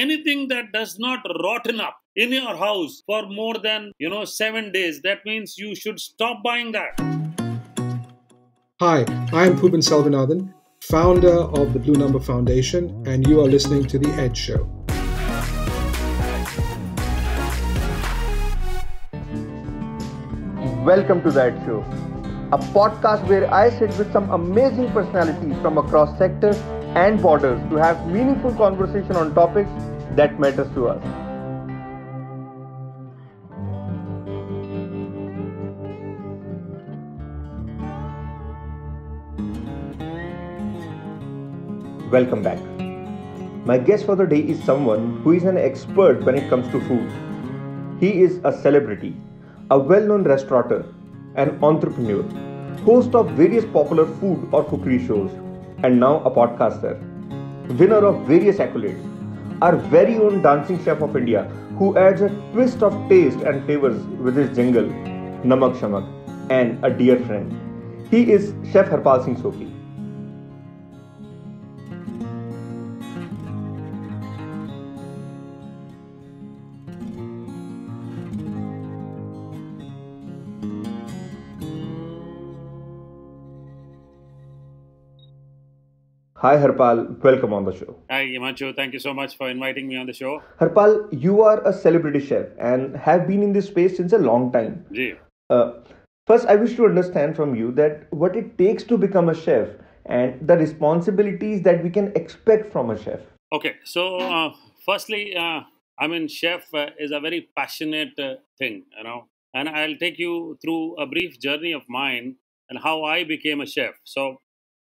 anything that does not rotten up in your house for more than 7 days, that means you should stop buying that. Hi, I am Pooban Selvanathan, founder of the Blue Number Foundation, and you are listening to The Edge Show. Welcome to that show, a podcast where I sit with some amazing personalities from across sectors and borders to have meaningful conversation on topics that matters to us. Welcome back. My guest for the day is someone who is an expert when it comes to food. He is a celebrity, a well-known restaurateur, an entrepreneur, host of various popular food or cookery shows, and now a podcaster, winner of various accolades, our very own dancing chef of India, who adds a twist of taste and flavors with his jingle, Namak Shamak, and a dear friend. He is Chef Harpal Singh Sophi. Hi Harpal, welcome on the show. Hi, Himanshu. Thank you so much for inviting me on the show. Harpal, you are a celebrity chef and have been in this space since a long time. Ji. Uh, First, I wish to understand from you that what it takes to become a chef and the responsibilities that we can expect from a chef. Okay, so firstly, chef is a very passionate thing, and I'll take you through a brief journey of mine and how I became a chef. So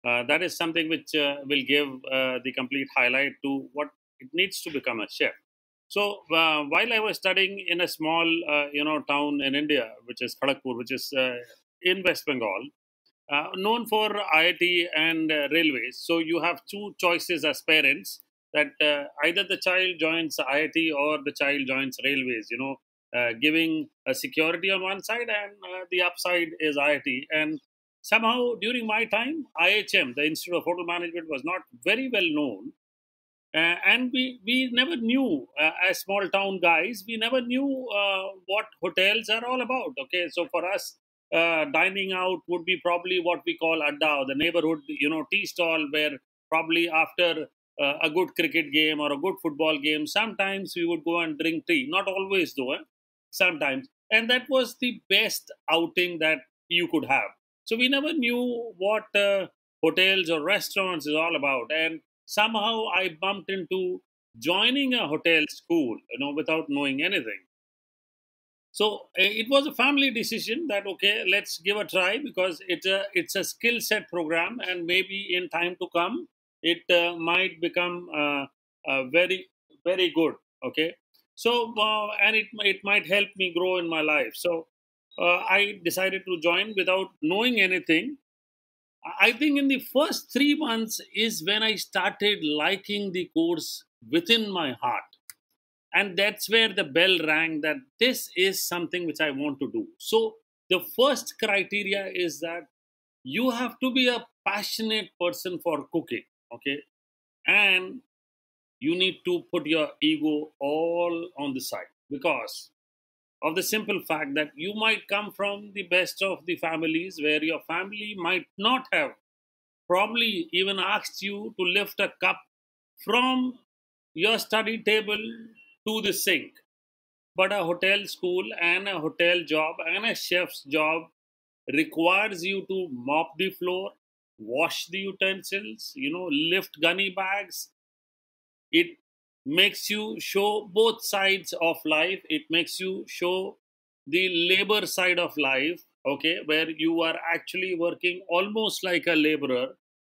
that is something which will give the complete highlight to what it needs to become a chef. So while I was studying in a small, town in India, which is Kharagpur, which is in West Bengal, known for IIT and railways. So you have two choices as parents that either the child joins IIT or the child joins railways. Giving a security on one side and the upside is IIT. And somehow during my time, IHM, the Institute of Hotel Management, was not very well known. And we never knew, as small town guys, we never knew what hotels are all about. Okay, so for us, dining out would be probably what we call adda, or the neighborhood, tea stall, where probably after a good cricket game or a good football game, sometimes we would go and drink tea. Not always, though, sometimes. And that was the best outing that you could have. So we never knew what hotels or restaurants is all about. And somehow I bumped into joining a hotel school, without knowing anything. So it was a family decision that okay, let's give a try because it's a skill set program, and maybe in time to come, it might become very very good. Okay, so and it might help me grow in my life. So I decided to join without knowing anything. I think in the first 3 months is when I started liking the course within my heart. And that's where the bell rang that this is something which I want to do. So the first criteria is that you have to be a passionate person for cooking. Okay. And you need to put your ego all on the side because of the simple fact that you might come from the best of the families where your family might not have probably even asked you to lift a cup from your study table to the sink. But a hotel school and a hotel job and a chef's job requires you to mop the floor, wash the utensils, lift gunny bags. It makes you show both sides of life. It makes you show the labor side of life, okay, where you are actually working almost like a laborer.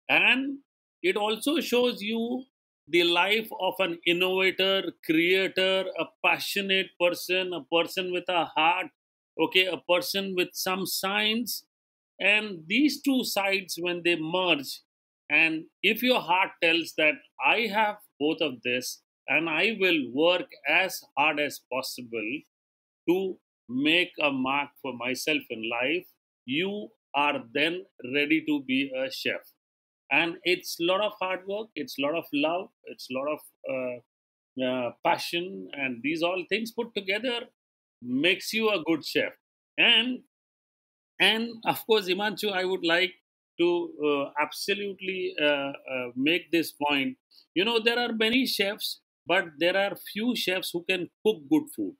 And it also shows you the life of an innovator, creator, a passionate person, a person with a heart, okay, a person with some science. And these two sides, when they merge, and if your heart tells that I have both of this and I will work as hard as possible to make a mark for myself in life, you are then ready to be a chef. And it's a lot of hard work, it's a lot of love, it's a lot of passion, and these all things put together makes you a good chef. And and of course, Imanchu, I would like to absolutely make this point. There are many chefs, but there are few chefs who can cook good food.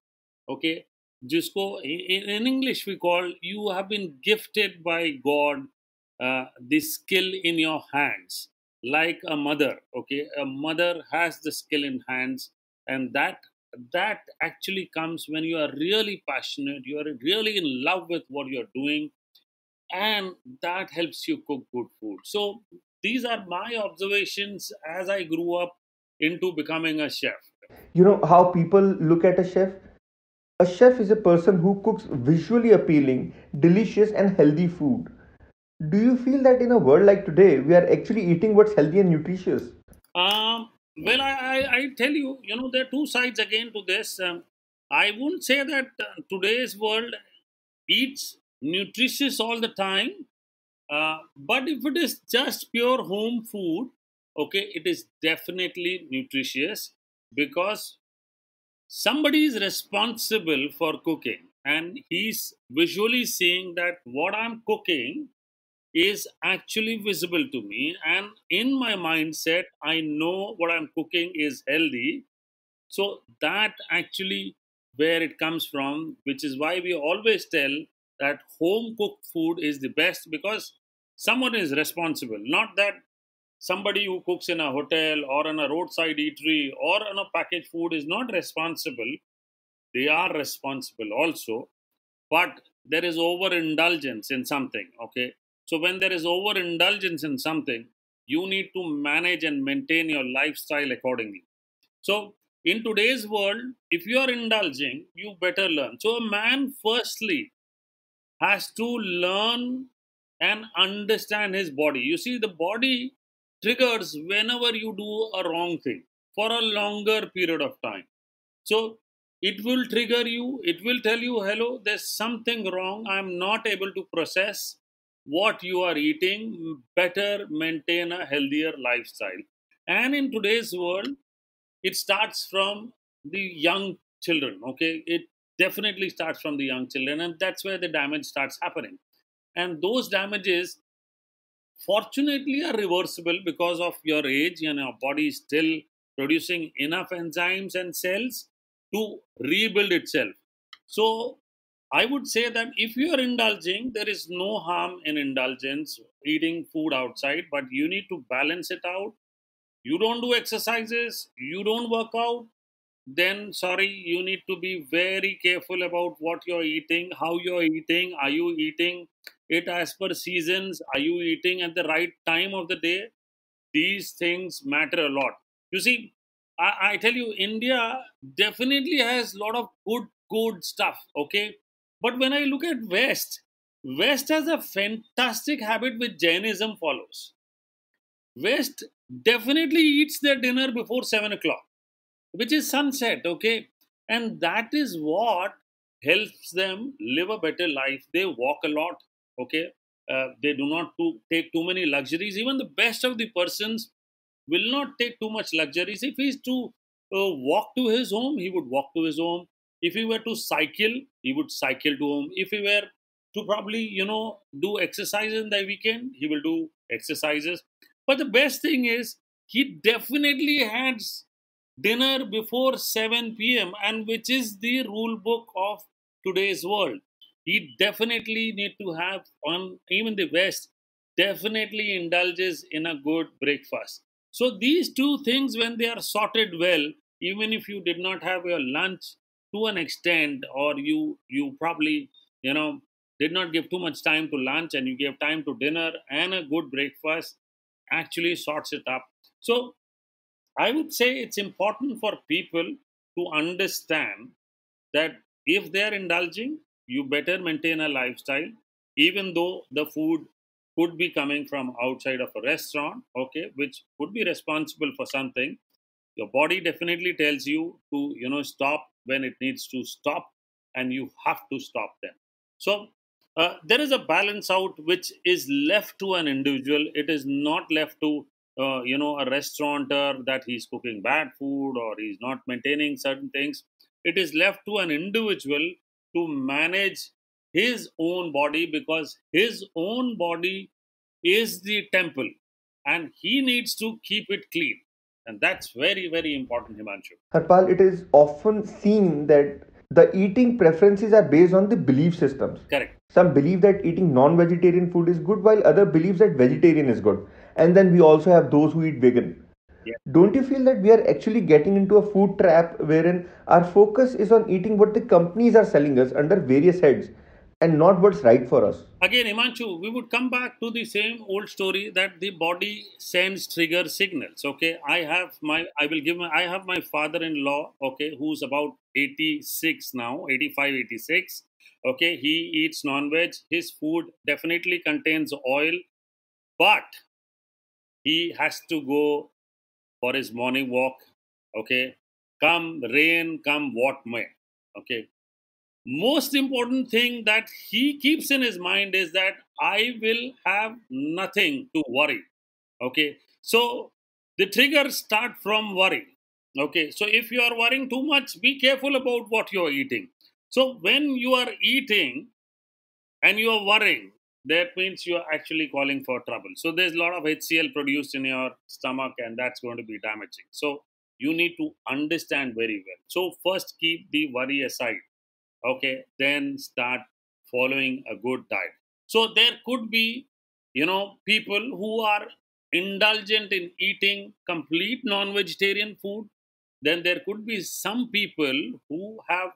Okay, jisko in English we call, you have been gifted by God the skill in your hands, like a mother. Okay, a mother has the skill in hands, and that actually comes when you are really passionate, you are really in love with what you're doing, and that helps you cook good food. So these are my observations as I grew up into becoming a chef. You know how people look at a chef? A chef is a person who cooks visually appealing, delicious, and healthy food. Do you feel that in a world like today, we are actually eating what's healthy and nutritious? Well, I tell you, there are two sides again to this. I wouldn't say that today's world eats nutritious all the time, but if it is just pure home food, okay, it is definitely nutritious, because somebody is responsible for cooking, and he's visually seeing that what I'm cooking is actually visible to me, and in my mindset I know what I'm cooking is healthy. So that actually where it comes from, which is why we always tell that home cooked food is the best, because someone is responsible. Not that somebody who cooks in a hotel or in a roadside eatery or on a packaged food is not responsible. They are responsible also, but there is overindulgence in something. Okay, so when there is overindulgence in something, you need to manage and maintain your lifestyle accordingly. So in today's world, if you are indulging, you better learn. So a man firstly has to learn and understand his body. You see, the body triggers whenever you do a wrong thing for a longer period of time. So it will trigger you, it will tell you, hello, there's something wrong. I'm not able to process what you are eating. Better maintain a healthier lifestyle. And in today's world, it starts from the young children. Okay, it definitely starts from the young children, and that's where the damage starts happening. And those damages fortunately are reversible because of your age, and your body is still producing enough enzymes and cells to rebuild itself. So I would say that if you are indulging, there is no harm in indulgence, eating food outside, but you need to balance it out. You don't do exercises, you don't work out, then sorry, you need to be very careful about what you're eating, how you're eating. Are you eating it as per seasons? Are you eating at the right time of the day? These things matter a lot. You see, I tell you, India definitely has a lot of good stuff. Okay, but when I look at West has a fantastic habit which Jainism follows. West definitely eats their dinner before 7 o'clock, which is sunset. Okay, and that is what helps them live a better life. They walk a lot. Okay, they do not take too many luxuries. Even the best of the persons will not take too much luxuries. If he's to walk to his home, he would walk to his home. If he were to cycle, he would cycle to home. If he were to probably, do exercises in the weekend, he will do exercises. But the best thing is, he definitely had dinner before 7 p.m., and which is the rule book of today's world. He definitely need to have on, even the West definitely indulges in a good breakfast. So these two things, when they are sorted well, even if you did not have your lunch to an extent, or you probably, did not give too much time to lunch and you gave time to dinner, and a good breakfast actually sorts it up. So I would say it's important for people to understand that if they're indulging, you better maintain a lifestyle, even though the food could be coming from outside of a restaurant, okay, which could be responsible for something. Your body definitely tells you to, stop when it needs to stop, and you have to stop them. So there is a balance out which is left to an individual. It is not left to a restaurateur that he's cooking bad food or he's not maintaining certain things. It is left to an individual to manage his own body, because his own body is the temple and he needs to keep it clean. And that's very, very important, Himanshu. Harpal, it is often seen that the eating preferences are based on the belief systems. Correct. Some believe that eating non-vegetarian food is good, while other believes that vegetarian is good. And then we also have those who eat vegan. Yeah. Don't you feel that we are actually getting into a food trap wherein our focus is on eating what the companies are selling us under various heads and not what's right for us? Again, Imanshu, we would come back to the same old story that the body sends trigger signals. Okay, I have my father-in-law. Okay, who's about 86 now, 85, 86. Okay, he eats non-veg. His food definitely contains oil, but he has to go for his morning walk. Okay, come rain, come what may. Okay, most important thing that he keeps in his mind is that I will have nothing to worry. Okay, so the triggers start from worry. Okay, so if you are worrying too much, be careful about what you are eating. So when you are eating and you are worrying, that means you are actually calling for trouble. So there's a lot of HCl produced in your stomach, and that's going to be damaging. So you need to understand very well. So first, keep the worry aside. Okay, then start following a good diet. So there could be, people who are indulgent in eating complete non-vegetarian food. Then there could be some people who have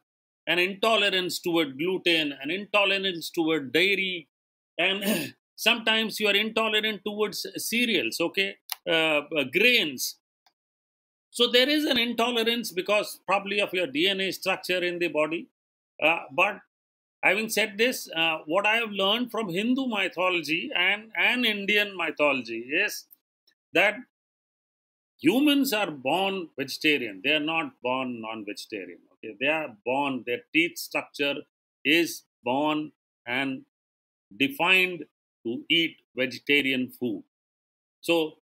an intolerance toward gluten, an intolerance toward dairy, and sometimes you are intolerant towards cereals. Okay, grains. So there is an intolerance because probably of your DNA structure in the body. But having said this, what I have learned from Hindu mythology and Indian mythology is that humans are born vegetarian. They are not born non-vegetarian. Okay, they are born. Their teeth structure is born and defined to eat vegetarian food. So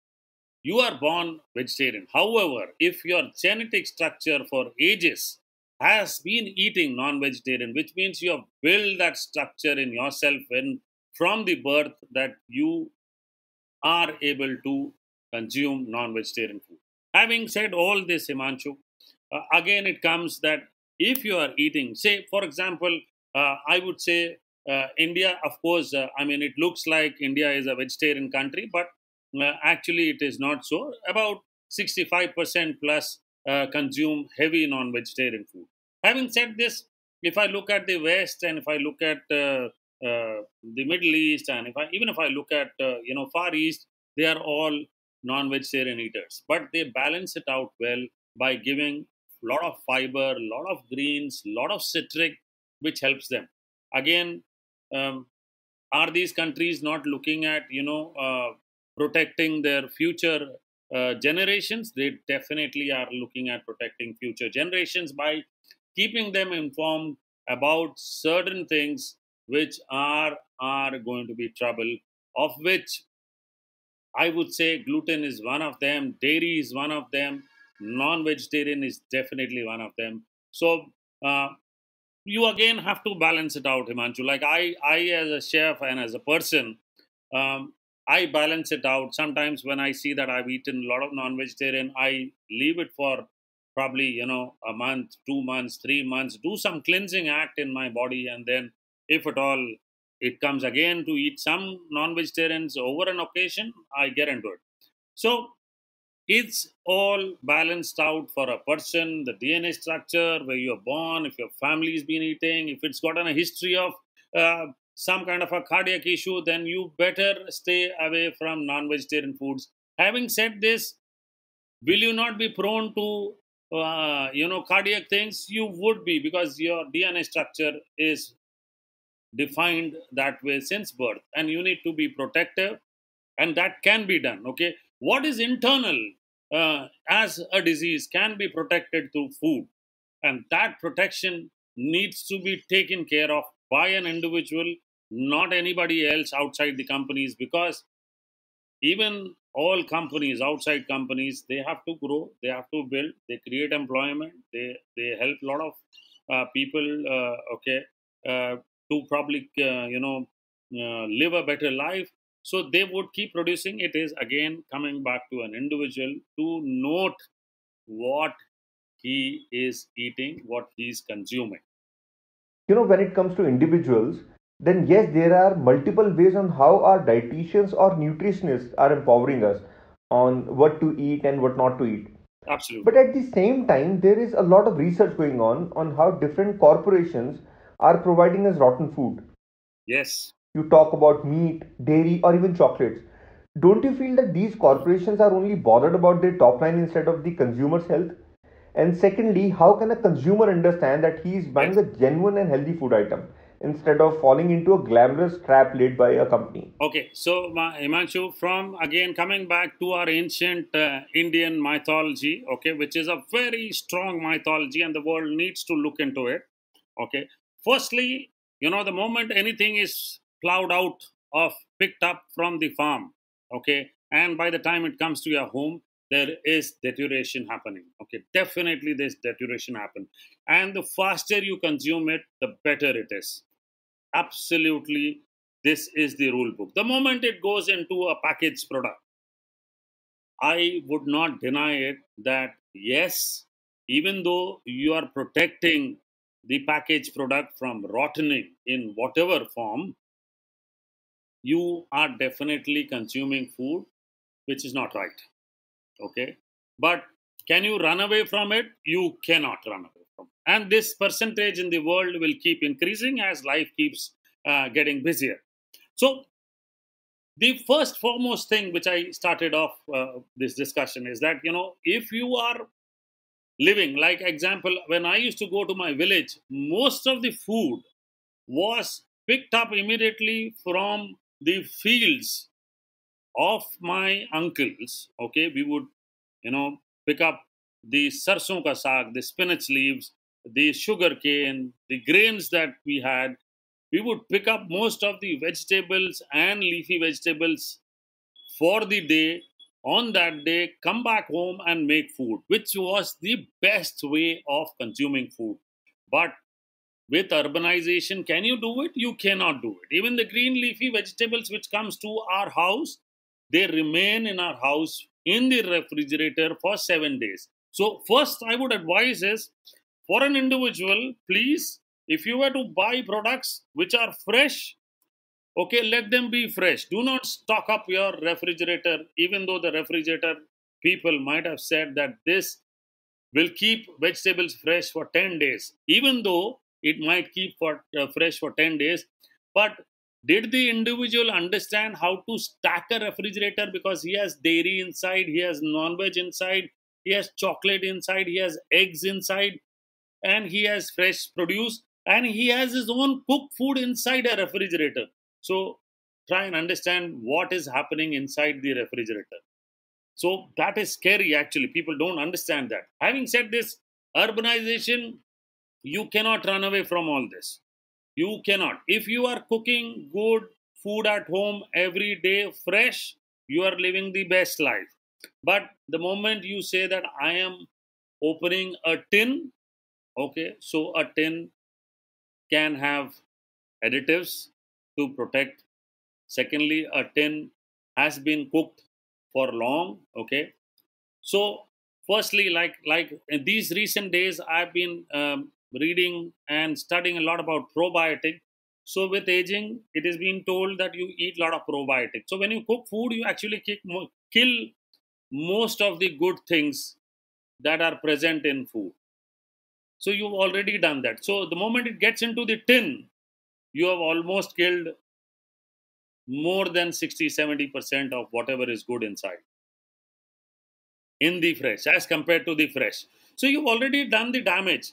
you are born vegetarian. However, if your genetic structure for ages has been eating non-vegetarian, which means you have built that structure in yourself when from the birth that you are able to consume non-vegetarian food. Having said all this, Himanshu, again it comes that if you are eating, say for example, I would say India, of course, it looks like India is a vegetarian country, but actually it is not so. About 65% plus consume heavy non-vegetarian food. Having said this, if I look at the West and if I look at the Middle East, and even if I look at Far East, they are all non-vegetarian eaters, but they balance it out well by giving a lot of fiber, a lot of greens, a lot of citric, which helps them. Again, um, are these countries not looking at protecting their future generations? They definitely are looking at protecting future generations by keeping them informed about certain things which are going to be trouble, of which I would say gluten is one of them, dairy is one of them, non-vegetarian is definitely one of them. So uh, you again have to balance it out, Himanshu. Like I as a chef and as a person, um, I balance it out. Sometimes when I see that I've eaten a lot of non-vegetarian, I leave it for probably a month, 2 months, 3 months. Do some cleansing act in my body, and then if at all it comes again to eat some non-vegetarians over an occasion, I get into it. So it's all balanced out for a person, the DNA structure, where you're born, if your family's been eating, if it's gotten a history of some kind of a cardiac issue, then you better stay away from non-vegetarian foods. Having said this, will you not be prone to cardiac things? You would be, because your DNA structure is defined that way since birth, and you need to be protective, and that can be done. Okay, what is internal as a disease can be protected through food, and that protection needs to be taken care of by an individual, not anybody else outside the companies, because even all companies, outside companies, they have to grow, they have to build, they create employment, they help a lot of people, okay, to probably, live a better life. So they would keep producing. It is again coming back to an individual to note what he is eating, what he is consuming. When it comes to individuals, then yes, there are multiple ways on how our dietitians or nutritionists are empowering us on what to eat and what not to eat. Absolutely. But at the same time, there is a lot of research going on how different corporations are providing us rotten food. Yes. You talk about meat, dairy, or even chocolates. Don't you feel that these corporations are only bothered about their top line instead of the consumer's health? And secondly, how can a consumer understand that he is buying Yes. a genuine and healthy food item instead of falling into a glamorous trap laid by a company? Okay, so Himanshu, from again coming back to our ancient Indian mythology, okay, which is a very strong mythology, and the world needs to look into it. Okay, firstly, the moment anything is plowed out of picked up from the farm, okay, and by the time it comes to your home, there is deterioration happening. Okay, definitely there's deterioration happen, and the faster you consume it, the better it is. Absolutely, this is the rule book. The moment it goes into a packaged product, I would not deny it that yes, even though you are protecting the packaged product from rotting in whatever form, you are definitely consuming food which is not right. Okay, but can you run away from it? You cannot run away from it. And this percentage in the world will keep increasing as life keeps getting busier. So the first foremost thing which I started off this discussion is that, if you are living, like example, when I used to go to my village, most of the food was picked up immediately from the fields of my uncles. Okay, we would, pick up the sarson ka saag, the spinach leaves, the sugar cane, the grains that we had. We would pick up most of the vegetables and leafy vegetables for the day. On that day, come back home and make food, which was the best way of consuming food. But with urbanization, can you do it? You cannot do it. Even the green leafy vegetables which comes to our house, they remain in our house in the refrigerator for 7 days. So first I would advise is, for an individual, please, if you were to buy products which are fresh, okay, let them be fresh. Do not stock up your refrigerator, even though the refrigerator people might have said that this will keep vegetables fresh for 10 days, even though it might keep for fresh for 10 days. But did the individual understand how to stack a refrigerator? Because he has dairy inside, he has non-veg inside, he has chocolate inside, he has eggs inside, and he has fresh produce, and he has his own cooked food inside a refrigerator. So try and understand what is happening inside the refrigerator. So that is scary actually. People don't understand that. Having said this, urbanization, you cannot run away from all this. You cannot. If you are cooking good food at home every day, fresh, you are living the best life. But the moment you say that I am opening a tin, okay, so a tin can have additives to protect. Secondly, a tin has been cooked for long, okay. So firstly, like in these recent days, I've been reading and studying a lot about probiotic. So with aging, it is being told that you eat a lot of probiotic. So when you cook food, you actually kill most of the good things that are present in food. So you've already done that. So the moment it gets into the tin, you have almost killed more than 60-70% of whatever is good inside in the fresh as compared to the fresh. So you've already done the damage.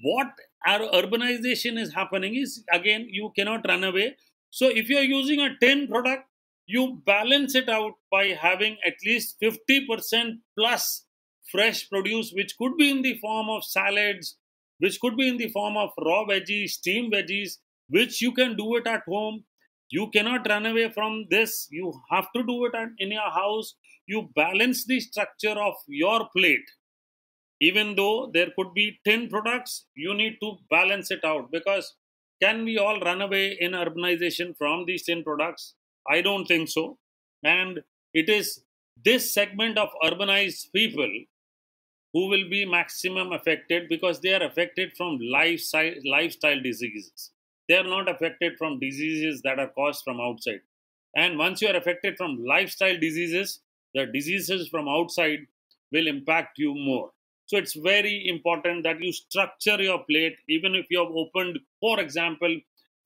What our urbanization is happening is, again, you cannot run away. So if you're using a 10 product, you balance it out by having at least 50% plus fresh produce, which could be in the form of salads, which could be in the form of raw veggies, steamed veggies, which you can do it at home. You cannot run away from this. You have to do it in your house. you balance the structure of your plate. Even though there could be 10 products, you need to balance it out, because can we all run away in urbanization from these 10 products? I don't think so. And it is this segment of urbanized people who will be maximum affected, because they are affected from lifestyle diseases. They are not affected from diseases that are caused from outside. And once you are affected from lifestyle diseases, the diseases from outside will impact you more. So it's very important that you structure your plate. Even if you have opened, for example,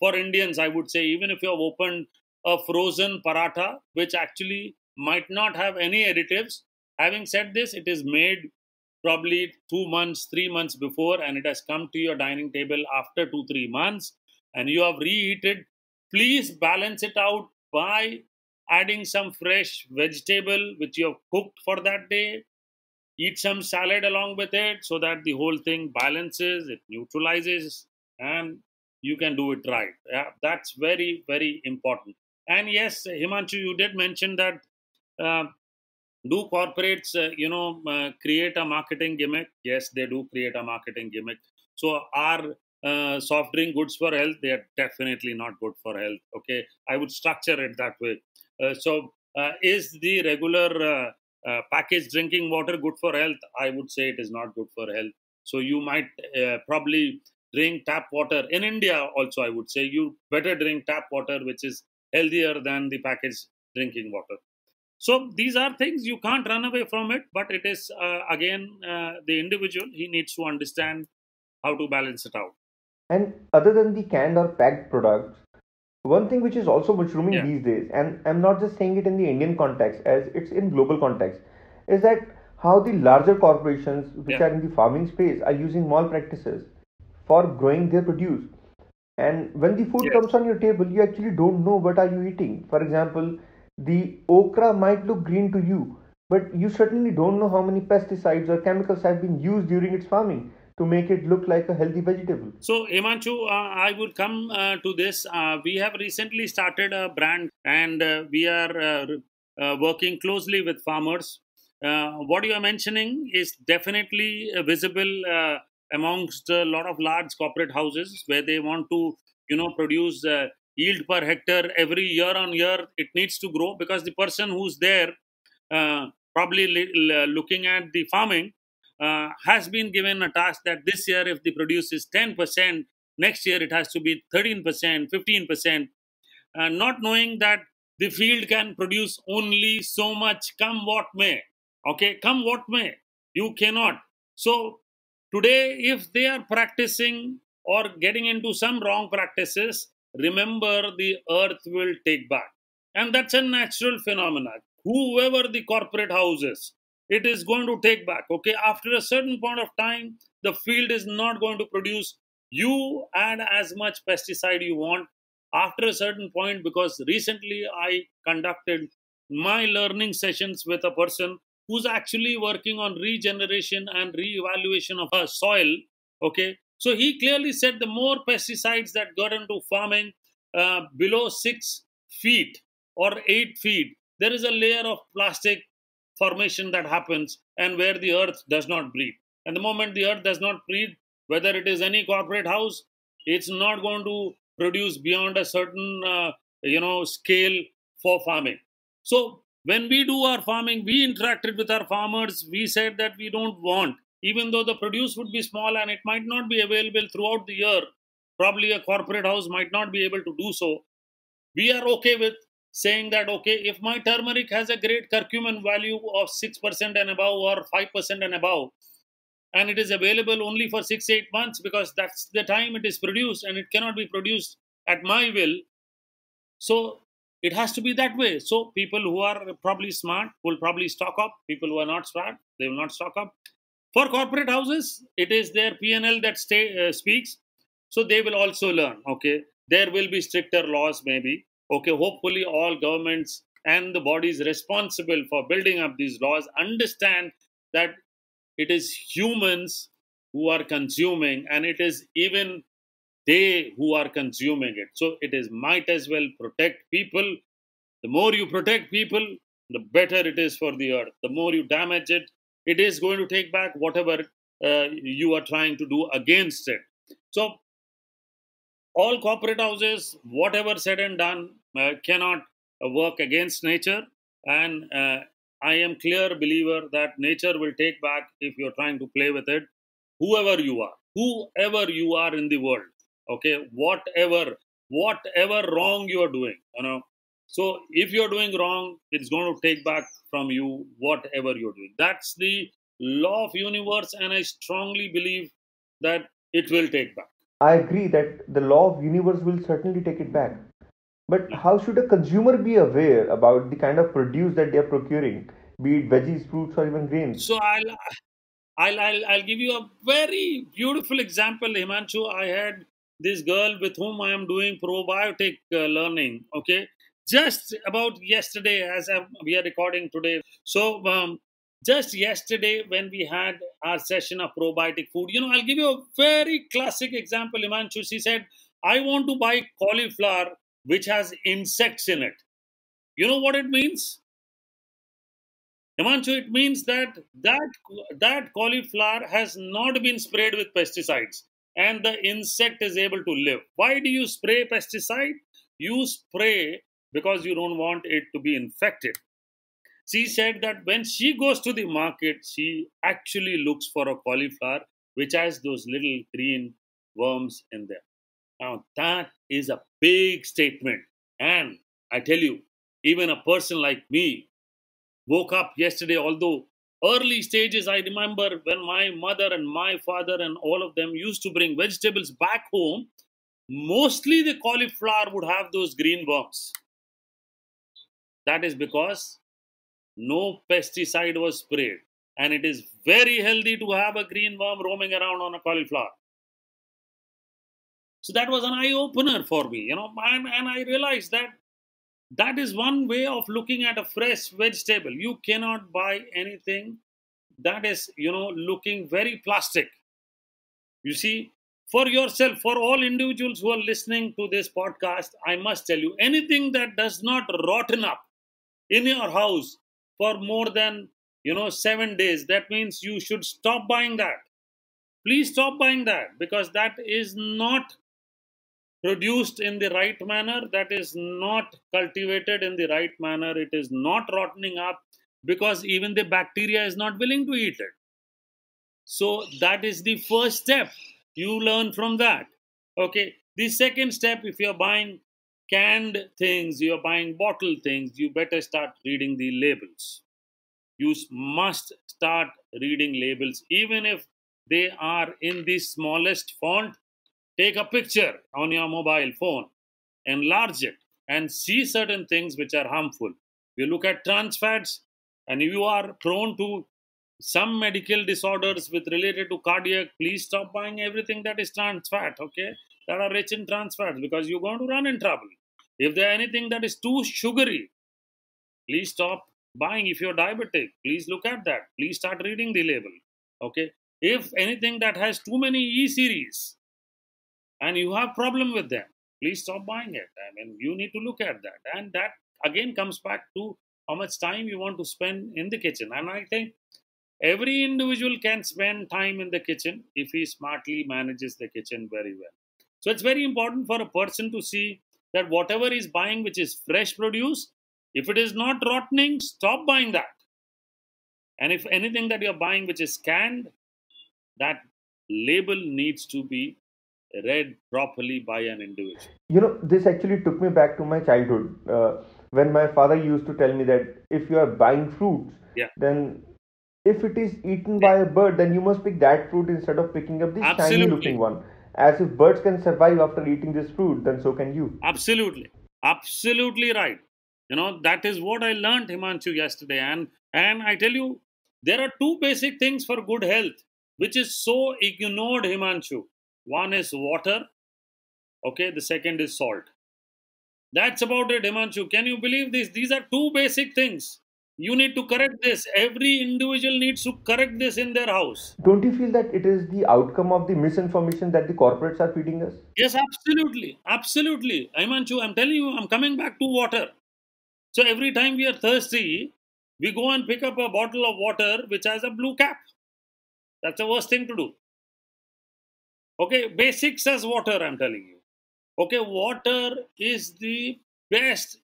for Indians, I would say, even if you have opened a frozen paratha, which actually might not have any additives. Having said this, it is made probably 2 months, 3 months before, and it has come to your dining table after 2, 3 months, and you have reheated. Please balance it out by adding some fresh vegetable which you have cooked for that day. Eat some salad along with it, so that the whole thing balances, it neutralizes, and you can do it right. Yeah, that's very, very important. And yes, Himanshu, you did mention that. Uh, do corporates, create a marketing gimmick? Yes, they do create a marketing gimmick. So are soft drink goods for health? They are definitely not good for health. Okay, I would structure it that way. Is the regular packaged drinking water good for health? I would say it is not good for health. So you might probably drink tap water. In India also, I would say you better drink tap water, which is healthier than the packaged drinking water. So these are things you can't run away from it, but it is again the individual. He needs to understand how to balance it out. And other than the canned or packed products, one thing which is also mushrooming Yeah, these days, and I'm not just saying it in the Indian context, as it's in global context, is that how the larger corporations which yeah, are in the farming space are using mall practices for growing their produce. And when the food yes. comes on your table, you actually don't know what are you eating. For example, the okra might look green to you, but you certainly don't know how many pesticides or chemicals have been used during its farming to make it look like a healthy vegetable. So, Himanshu, I would come to this. We have recently started a brand, and we are working closely with farmers. What you are mentioning is definitely visible amongst a lot of large corporate houses, where they want to, produce yield per hectare every year on year. It needs to grow, because the person who's there, probably looking at the farming, has been given a task that this year, if the produce is 10%, next year it has to be 13%, 15%, not knowing that the field can produce only so much, come what may. Okay, come what may. You cannot. So, today, if they are practicing or getting into some wrong practices, remember the earth will take back. And that's a natural phenomenon. Whoever the corporate house is, it is going to take back. Okay, after a certain point of time, the field is not going to produce. You add as much pesticide you want after a certain point, because recently I conducted my learning sessions with a person who's actually working on regeneration and reevaluation of her soil. Okay, so he clearly said the more pesticides that got into farming below 6 feet or 8 feet, there is a layer of plastic formation that happens, and where the earth does not breathe. And the moment the earth does not breathe, whether it is any corporate house, it's not going to produce beyond a certain scale for farming. So when we do our farming, we interacted with our farmers. We said that we don't want, even though the produce would be small and it might not be available throughout the year, probably a corporate house might not be able to do so. We are okay with saying that, okay, if my turmeric has a great curcumin value of 6% and above, or 5% and above, and it is available only for 6 8 months, because that's the time it is produced, and it cannot be produced at my will. So it has to be that way. So people who are probably smart will probably stock up. People who are not smart, they will not stock up. For corporate houses, it is their P&L that speaks. So they will also learn. Okay, there will be stricter laws, maybe. Okay, hopefully all governments and the bodies responsible for building up these laws understand that it is humans who are consuming, and it is even they who are consuming it. So it is might as well protect people. The more you protect people, the better it is for the earth. The more you damage it, it is going to take back whatever you are trying to do against it. So, all corporate houses, whatever said and done, cannot work against nature. And I am clear believer that nature will take back if you're trying to play with it. Whoever you are in the world, okay, whatever wrong you are doing, So if you're doing wrong, it's going to take back from you whatever you're doing. That's the law of universe, and I strongly believe that it will take back. I agree that the law of universe will certainly take it back. But how should a consumer be aware about the kind of produce that they are procuring, be it veggies, fruits, or even grains? So I'll give you a very beautiful example, Himanshu. I had this girl with whom I am doing probiotic learning. Okay, just about yesterday, we are recording today. So just yesterday, when we had our session of probiotic food, I'll give you a very classic example, Himanshu. She said, "I want to buy cauliflower which has insects in it." You know what it means? Himanshu, it means that cauliflower has not been sprayed with pesticides and the insect is able to live. Why do you spray pesticide? You spray because you don't want it to be infected. She said that when she goes to the market, she actually looks for a cauliflower which has those little green worms in there. Now, that is a big statement. And I tell you, even a person like me woke up yesterday, although early stages, I remember when my mother and my father and all of them used to bring vegetables back home, mostly the cauliflower would have those green worms. That is because no pesticide was sprayed. And it is very healthy to have a green worm roaming around on a cauliflower. So that was an eye opener for me, and I realized that is one way of looking at a fresh vegetable. You cannot buy anything that is, looking very plastic. You see, for yourself, for all individuals who are listening to this podcast, I must tell you, anything that does not rotten up in your house for more than, 7 days, that means you should stop buying that. Please stop buying that, because that is not produced in the right manner, that is not cultivated in the right manner, it is not rotting up, because even the bacteria is not willing to eat it. So that is the first step. You learn from that. Okay. The second step, if you're buying canned things, you're buying bottled things, you better start reading the labels. You must start reading labels, even if they are in the smallest font. Take a picture on your mobile phone, enlarge it, and see certain things which are harmful. You look at trans fats, and if you are prone to some medical disorders with related to cardiac, please stop buying everything that is trans fat, okay? That are rich in trans fats, because you're going to run in trouble. If there anything that is too sugary, please stop buying. If you're diabetic, please look at that. Please start reading the label, okay? If anything that has too many E series, and you have problem with them, please stop buying it. I mean, you need to look at that. And that again comes back to how much time you want to spend in the kitchen. And I think every individual can spend time in the kitchen if he smartly manages the kitchen very well. So it's very important for a person to see that whatever he's buying, which is fresh produce, if it is not rotting, stop buying that. And if anything that you're buying which is canned, that label needs to be read properly by an individual. This actually took me back to my childhood, when my father used to tell me that if you are buying fruits, Yeah. then if it is eaten by a bird, then you must pick that fruit instead of picking up the shiny Absolutely. looking one. As if birds can survive after eating this fruit, then so can you. Absolutely. Absolutely right. That is what I learned, Himanshu, yesterday. And I tell you, there are two basic things for good health, which is so ignored, Himanshu. One is water. Okay. The second is salt. That's about it, Himanshu. Can you believe this? These are two basic things. You need to correct this. Every individual needs to correct this in their house. Don't you feel that it is the outcome of the misinformation that the corporates are feeding us? Yes, absolutely. Absolutely. Himanshu, I'm telling you, I'm coming back to water. So every time we are thirsty, we go and pick up a bottle of water which has a blue cap. That's the worst thing to do. Okay, basics as water, I'm telling you. Okay, water is the best,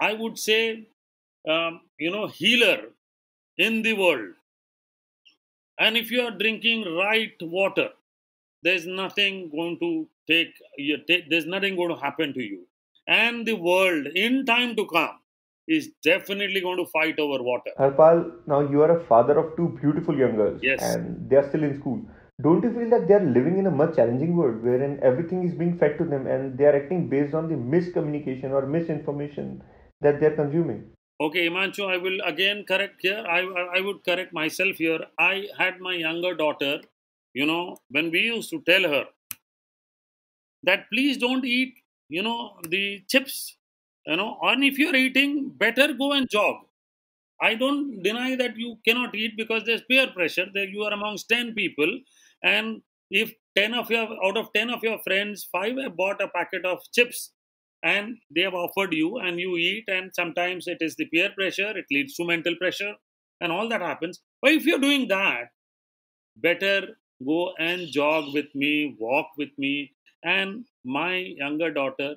I would say, healer in the world. And if you are drinking right water, there's nothing going to there's nothing going to happen to you. And the world, in time to come, is definitely going to fight over water. Harpal, now you are a father of two beautiful young girls Yes. and they are still in school. Don't you feel that they are living in a much challenging world wherein everything is being fed to them and they are acting based on the miscommunication or misinformation that they are consuming? Okay, Imanchu, I will again correct here. I would correct myself here. I had my younger daughter, when we used to tell her that please don't eat, the chips, and if you're eating, better go and jog. I don't deny that you cannot eat because there's peer pressure. That you are amongst 10 people, and if 10 of your out of 10 of your friends, 5 have bought a packet of chips and they have offered you and you eat, and sometimes it is the peer pressure, it leads to mental pressure, and all that happens. But if you're doing that, better go and jog with me, walk with me. And my younger daughter,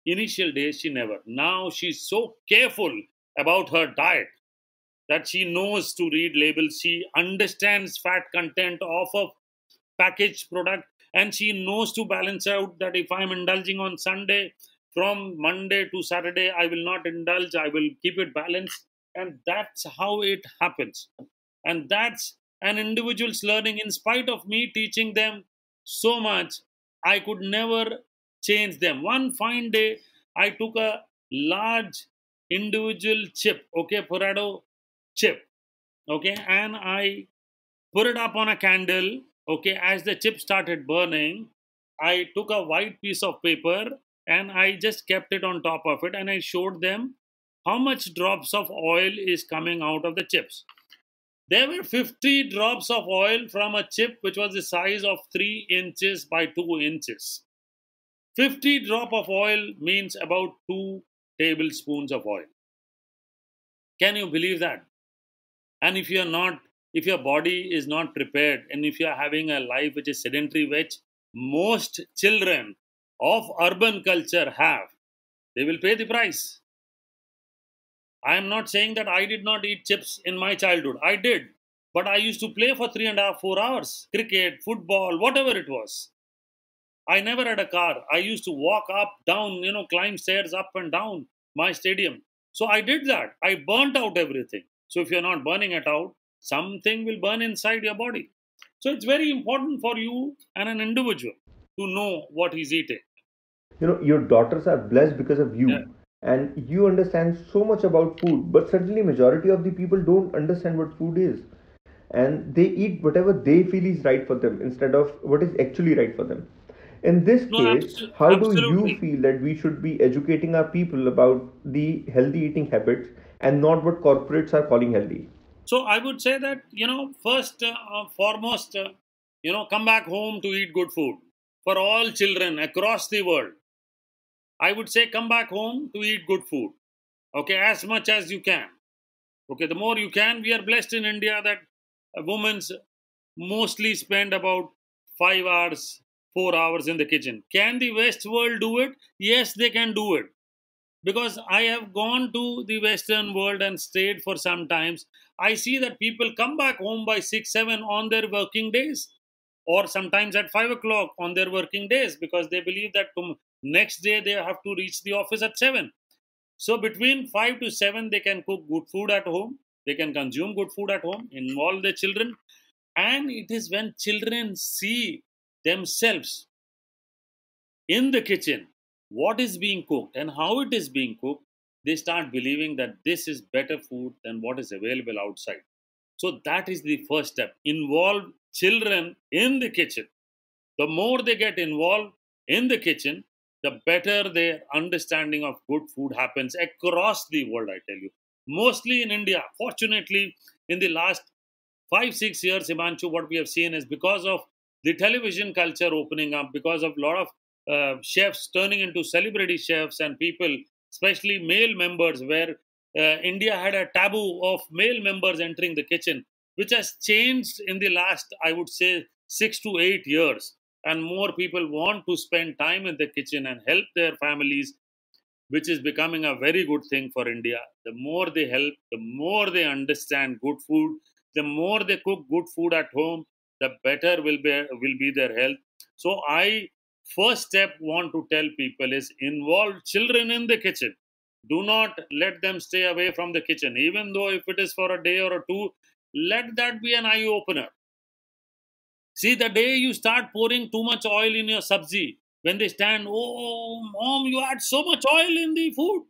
initial days, she never. Now she's so careful about her diet that she knows to read labels. She understands fat content of a packaged product, and she knows to balance out that if I'm indulging on Sunday, from Monday to Saturday, I will not indulge, I will keep it balanced. And that's how it happens. And that's an individual's learning. In spite of me teaching them so much, I could never change them. One fine day, I took a large individual chip, okay, Porado chip, okay, and I put it up on a candle. Okay, as the chip started burning, I took a white piece of paper and I just kept it on top of it, and I showed them how much drops of oil is coming out of the chips. There were 50 drops of oil from a chip which was the size of 3 inches by 2 inches. 50 drop of oil means about 2 tablespoons of oil. Can you believe that? And if your body is not prepared, and if you are having a life which is sedentary, which most children of urban culture have, they will pay the price. I am not saying that I did not eat chips in my childhood. I did. But I used to play for 3.5, 4 hours. Cricket, football, whatever it was. I never had a car. I used to walk up, down, climb stairs up and down my stadium. So I did that. I burnt out everything. So if you're not burning it out, something will burn inside your body. So it's very important for you and an individual to know what he's eating. Your daughters are blessed because of you. Yeah. And you understand so much about food, but certainly majority of the people don't understand what food is. And they eat whatever they feel is right for them instead of what is actually right for them. In this No, case, how do you absolutely. feel that we should be educating our people about the healthy eating habits and not what corporates are calling healthy? So I would say that, first, foremost, come back home to eat good food for all children across the world. I would say come back home to eat good food. Okay, as much as you can. Okay, the more you can. We are blessed in India that women mostly spend about 5 hours, 4 hours in the kitchen. Can the West world do it? Yes, they can do it. Because I have gone to the Western world and stayed for some times. I see that people come back home by 6, 7 on their working days, or sometimes at 5 o'clock on their working days, because they believe that next day they have to reach the office at 7. So between 5 to 7, they can cook good food at home. They can consume good food at home, involve their children. And it is when children see themselves in the kitchen, what is being cooked and how it is being cooked, they start believing that this is better food than what is available outside. So that is the first step. Involve children in the kitchen. The more they get involved in the kitchen, the better their understanding of good food happens across the world, I tell you. Mostly in India. Fortunately, in the last 5, 6 years, Himanshu, what we have seen is because of the television culture opening up, because of a lot of chefs turning into celebrity chefs and people especially male members, where India had a taboo of male members entering the kitchen, which has changed in the last, I would say, 6 to 8 years. And more people want to spend time in the kitchen and help their families, which is becoming a very good thing for India. The more they help, the more they understand good food, the more they cook good food at home, the better will be their health. So I first step want to tell people is involve children in the kitchen. Do not let them stay away from the kitchen, even though if it is for a day or a two. Let that be an eye opener. See, the day you start pouring too much oil in your sabzi, when they stand, oh, mom, you add so much oil in the food.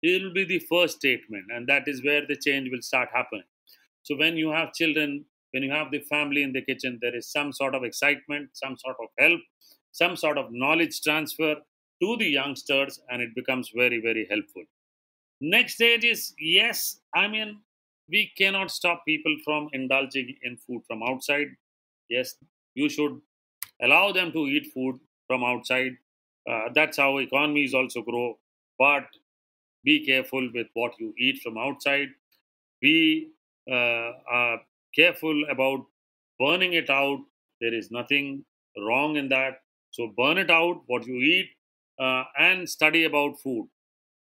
It will be the first statement, and that is where the change will start happening. So, when you have children, when you have the family in the kitchen, there is some sort of excitement, some sort of help, some sort of knowledge transfer to the youngsters, and it becomes very, very helpful. Next stage is yes, I mean, we cannot stop people from indulging in food from outside. Yes, you should allow them to eat food from outside. That's how economies also grow. But be careful with what you eat from outside. Be careful about burning it out. There is nothing wrong in that. So burn it out, what you eat, and study about food.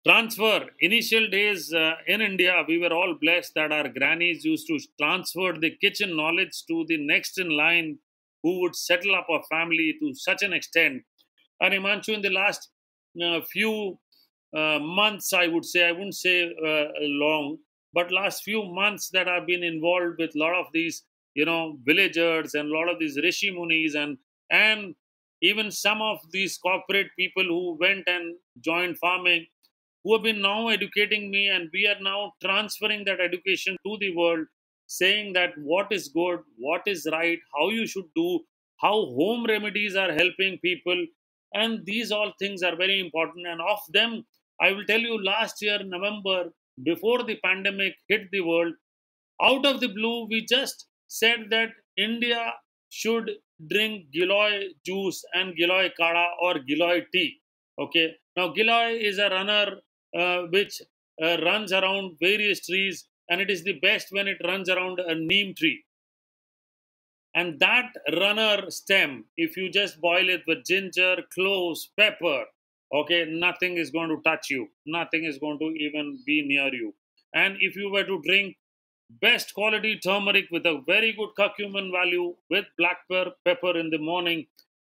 Transfer. Initial days in India, we were all blessed that our grannies used to transfer the kitchen knowledge to the next in line who would settle up a family to such an extent. And Imanshu, in the last few months, I would say, I wouldn't say long, but last few months that I've been involved with a lot of these, villagers and a lot of these rishi munis and even some of these corporate people who went and joined farming, who have been now educating me, and we are now transferring that education to the world, saying that what is good, what is right, how you should do, how home remedies are helping people, and these all things are very important. And of them, I will tell you, last year, November, before the pandemic hit the world, out of the blue, we just said that India should drink Giloy juice and Giloy Kada or Giloy tea. Okay. Now, Giloy is a runner which runs around various trees, and it is the best when it runs around a neem tree. And that runner stem, if you just boil it with ginger, cloves, pepper, okay, nothing is going to touch you. Nothing is going to even be near you. And if you were to drink best quality turmeric with a very good curcumin value with black pepper in the morning,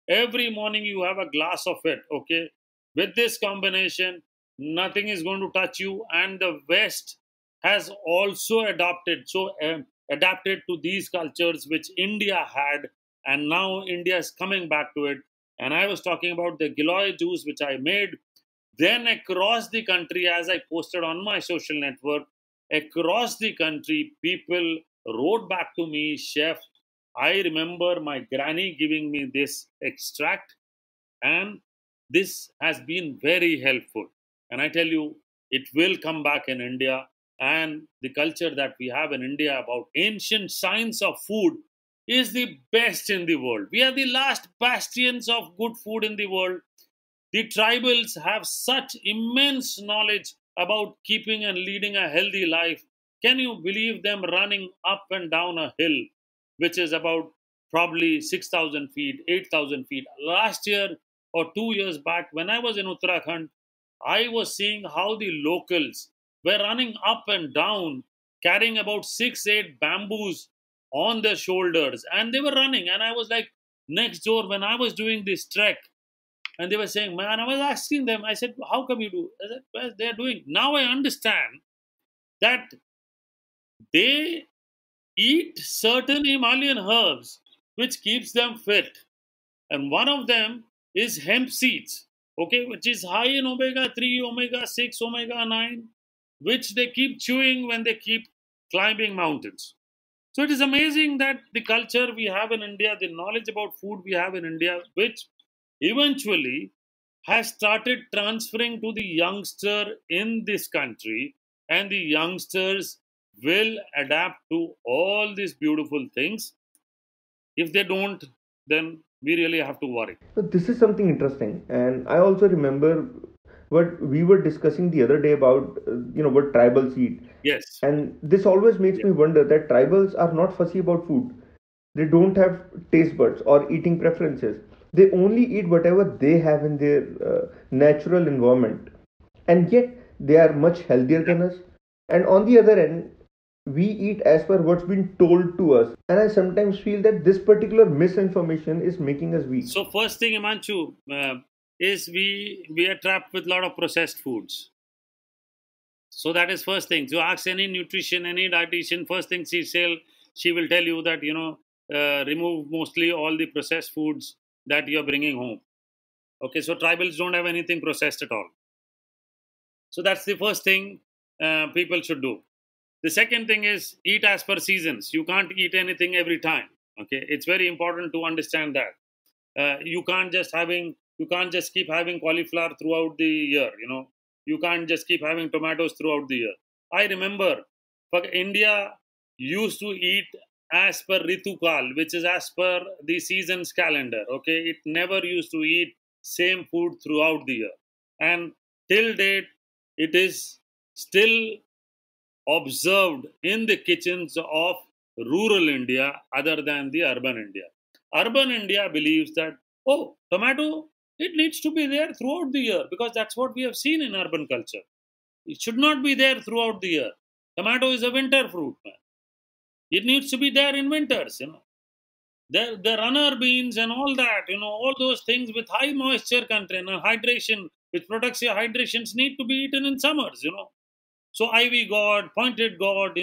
every morning you have a glass of it, okay? With this combination, nothing is going to touch you. And the West has also adapted to these cultures which India had, and now India is coming back to it. And I was talking about the Giloy juice which I made. Then across the country, as I posted on my social network, across the country, people wrote back to me, Chef, I remember my granny giving me this extract, and this has been very helpful. And I tell you, it will come back in India. And the culture that we have in India about ancient science of food is the best in the world. We are the last bastions of good food in the world. The tribals have such immense knowledge about keeping and leading a healthy life. Can you believe them running up and down a hill, which is about probably 6,000 feet, 8,000 feet? Last year or 2 years back, when I was in Uttarakhand, I was seeing how the locals were running up and down, carrying about 6, 8 bamboos on their shoulders, and they were running. And I was like, next door, when I was doing this trek, and they were saying, man, I was asking them, I said, how come you do? I said, well, they're doing. Now I understand that they eat certain Himalayan herbs which keeps them fit. And one of them is hemp seeds, okay, which is high in omega 3, omega 6, omega 9, which they keep chewing when they keep climbing mountains. So it is amazing that the culture we have in India, the knowledge about food we have in India, which eventually has started transferring to the youngster in this country, and the youngsters will adapt to all these beautiful things. If they don't, then we really have to worry. So this is something interesting, and I also remember what we were discussing the other day about what tribals eat. Yes. And this always makes me wonder that tribals are not fussy about food. They don't have taste buds or eating preferences. They only eat whatever they have in their natural environment. And yet, they are much healthier than us. And on the other end, we eat as per what's been told to us. And I sometimes feel that this particular misinformation is making us weak. So first thing, Imanshu, is we are trapped with a lot of processed foods. So that is first thing. So ask any nutrition, any dietitian. First thing she will tell you that remove mostly all the processed foods that you are bringing home. Okay, so tribals don't have anything processed at all. So that's the first thing people should do. The second thing is eat as per seasons. You can't eat anything every time. Okay, it's very important to understand that. You can't just keep having cauliflower throughout the year. You can't just keep having tomatoes throughout the year. I remember, India used to eat as per Ritukal, which is as per the seasons calendar. Okay, it never used to eat same food throughout the year, and till date, it is still observed in the kitchens of rural India other than the urban India. Urban India believes that, oh, tomato, it needs to be there throughout the year because that's what we have seen in urban culture. It should not be there throughout the year. Tomato is a winter fruit, man. It needs to be there in winters. The runner beans and all that, all those things with high moisture content and hydration, which protects your hydrations, need to be eaten in summers. So ivy god, pointed god,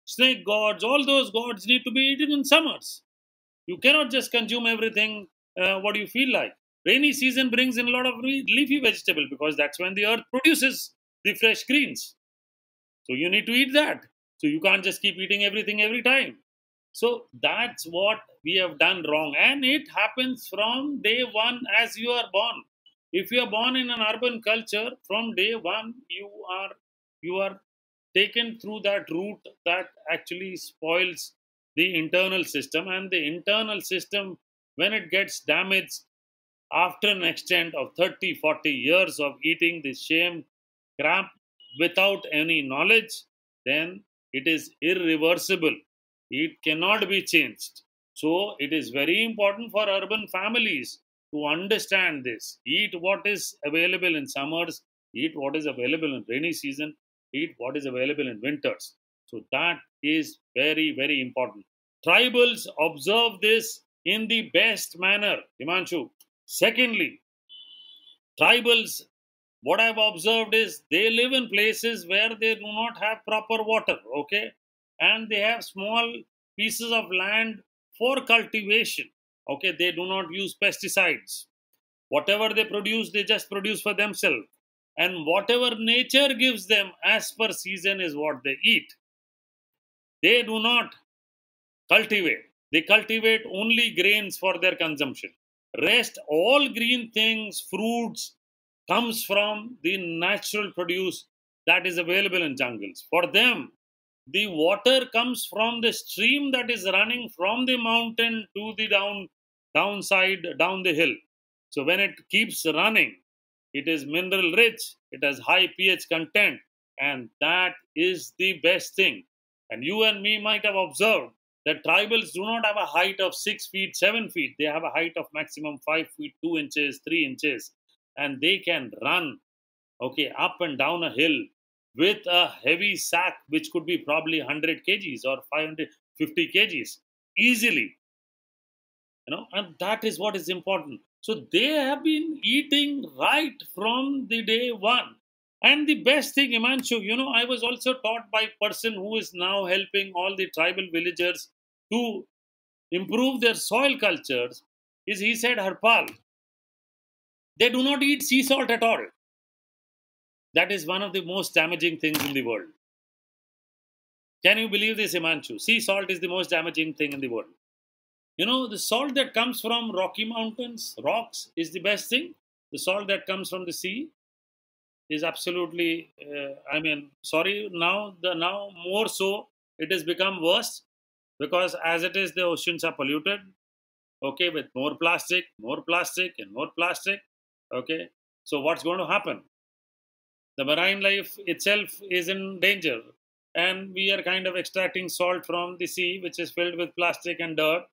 snake gods, all those gods need to be eaten in summers. You cannot just consume everything what you feel like. Rainy season brings in a lot of leafy vegetable because that's when the earth produces the fresh greens. So you need to eat that. So you can't just keep eating everything every time. So that's what we have done wrong. And it happens from day one as you are born. If you are born in an urban culture, from day one you are taken through that route that actually spoils the internal system. And the internal system, when it gets damaged after an extent of 30, 40 years of eating the same crap without any knowledge, then it is irreversible. It cannot be changed. So it is very important for urban families to understand this. Eat what is available in summers, eat what is available in rainy season, eat what is available in winters. So that is very, very important. Tribals observe this in the best manner, Himanshu. Secondly, tribals, what I've observed is they live in places where they do not have proper water, okay? And they have small pieces of land for cultivation, okay? They do not use pesticides. Whatever they produce, they just produce for themselves. And whatever nature gives them as per season is what they eat. They do not cultivate. They cultivate only grains for their consumption. Rest, all green things, fruits, comes from the natural produce that is available in jungles. For them, the water comes from the stream that is running from the mountain to the downside, down the hill. So when it keeps running, it is mineral rich, it has high pH content, and that is the best thing. And you and me might have observed that tribals do not have a height of 6 feet, 7 feet. They have a height of maximum 5 feet, 2 inches, 3 inches. And they can run, okay, up and down a hill with a heavy sack, which could be probably 100 kgs or 550 kgs easily. And that is what is important. So they have been eating right from the day one. And the best thing, Imanshu, I was also taught by a person who is now helping all the tribal villagers to improve their soil cultures. Is he said, Harpal, they do not eat sea salt at all. That is one of the most damaging things in the world. Can you believe this, Imanshu? Sea salt is the most damaging thing in the world. The salt that comes from Rocky Mountains, rocks, is the best thing. The salt that comes from the sea is absolutely, sorry, now more so, it has become worse because as it is, the oceans are polluted, okay, with more plastic, and more plastic. Okay, so what's going to happen? The marine life itself is in danger. And we are kind of extracting salt from the sea, which is filled with plastic and dirt.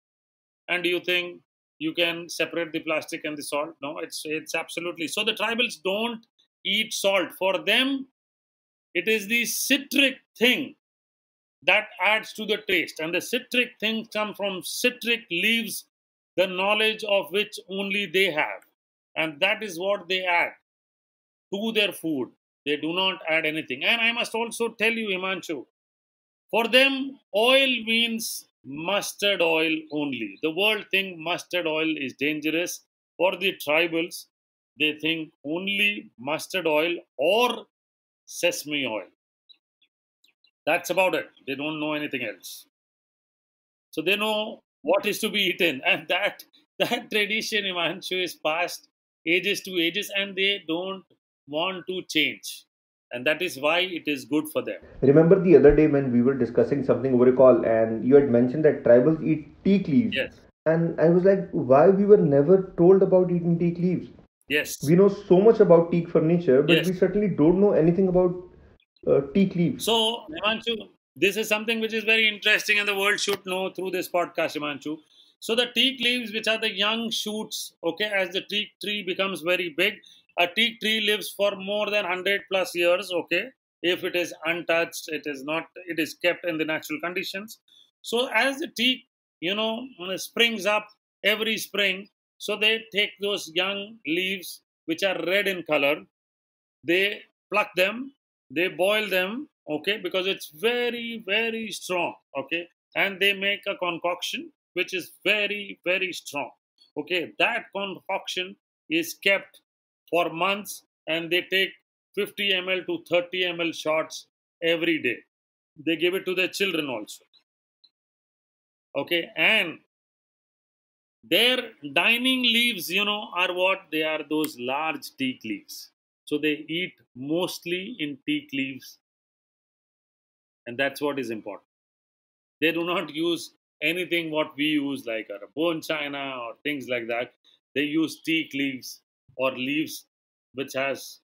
And do you think you can separate the plastic and the salt? No, it's absolutely. So the tribals don't eat salt. For them, it is the citric thing that adds to the taste. And the citric things come from citric leaves, the knowledge of which only they have. And that is what they add to their food. They do not add anything. And I must also tell you, Himanshu, for them, oil means mustard oil only. The world think mustard oil is dangerous. For the tribals, they think only mustard oil or sesame oil. That's about it. They don't know anything else. So they know what is to be eaten, and that tradition, Imanshu, is passed ages to ages, and they don't want to change, and that is why it is good for them. Remember the other day when we were discussing something over a call, and you had mentioned that tribals eat teak leaves. Yes. And I was like, why we were never told about eating teak leaves? Yes. We know so much about teak furniture, but Yes. we certainly don't know anything about teak leaves. So, Himanshu, this is something which is very interesting, and the world should know through this podcast, Himanshu. So, the teak leaves, which are the young shoots, okay, as the teak tree becomes very big, a teak tree lives for more than 100 plus years, okay. If it is untouched, it is not, it is kept in the natural conditions. So, as the teak, springs up every spring, so they take those young leaves, which are red in color, they pluck them, they boil them, okay, because it's very, very strong, okay, and they make a concoction which is very, very strong, okay. That concoction is kept for months, and they take 50 ml to 30 ml shots every day. They give it to their children also, okay. And their dining leaves, are what they are, those large teak leaves. So they eat mostly in teak leaves, and that's what is important. They do not use anything what we use, like a bone china or things like that. They use teak leaves or leaves which has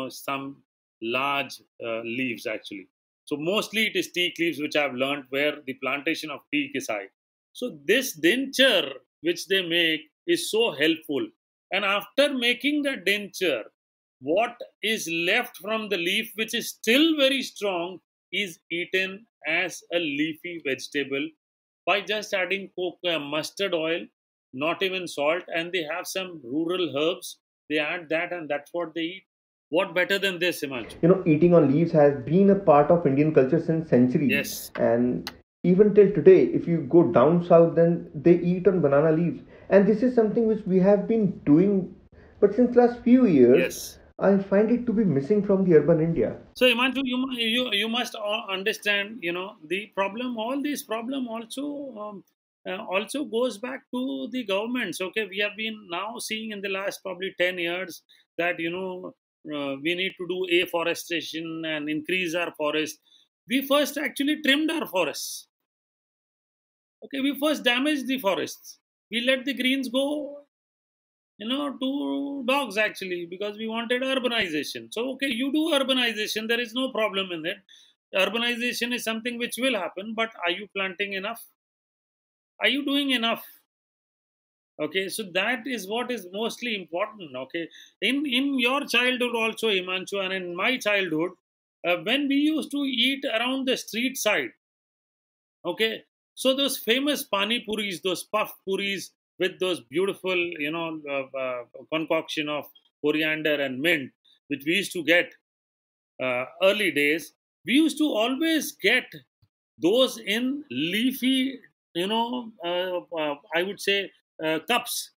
some large leaves actually. So mostly it is teak leaves, which I've learned where the plantation of teak is high. So this denture which they make is so helpful. And after making the denture, what is left from the leaf, which is still very strong, is eaten as a leafy vegetable by just adding mustard oil, not even salt, and they have some rural herbs. They add that, and that's what they eat. What better than this, Himanshu? Eating on leaves has been a part of Indian culture since centuries. Yes. And even till today, if you go down south, then they eat on banana leaves. And this is something which we have been doing, but since last few years, Yes. I find it to be missing from the urban India. So, Himanshu, you must understand, the problem. All this problem also goes back to the governments. Okay, we have been now seeing in the last probably 10 years that we need to do afforestation and increase our forest. We first actually trimmed our forests. Okay, we first damaged the forests. We let the greens go, to dogs actually, because we wanted urbanization. So, okay, you do urbanization, there is no problem in it. Urbanization is something which will happen, but are you planting enough? Are you doing enough? Okay, so that is what is mostly important. Okay, in your childhood also, Himanshu, and in my childhood, when we used to eat around the street side, okay, so those famous pani puris, those puff puris with those beautiful, concoction of coriander and mint, which we used to get early days, we used to always get those in leafy, I would say, cups,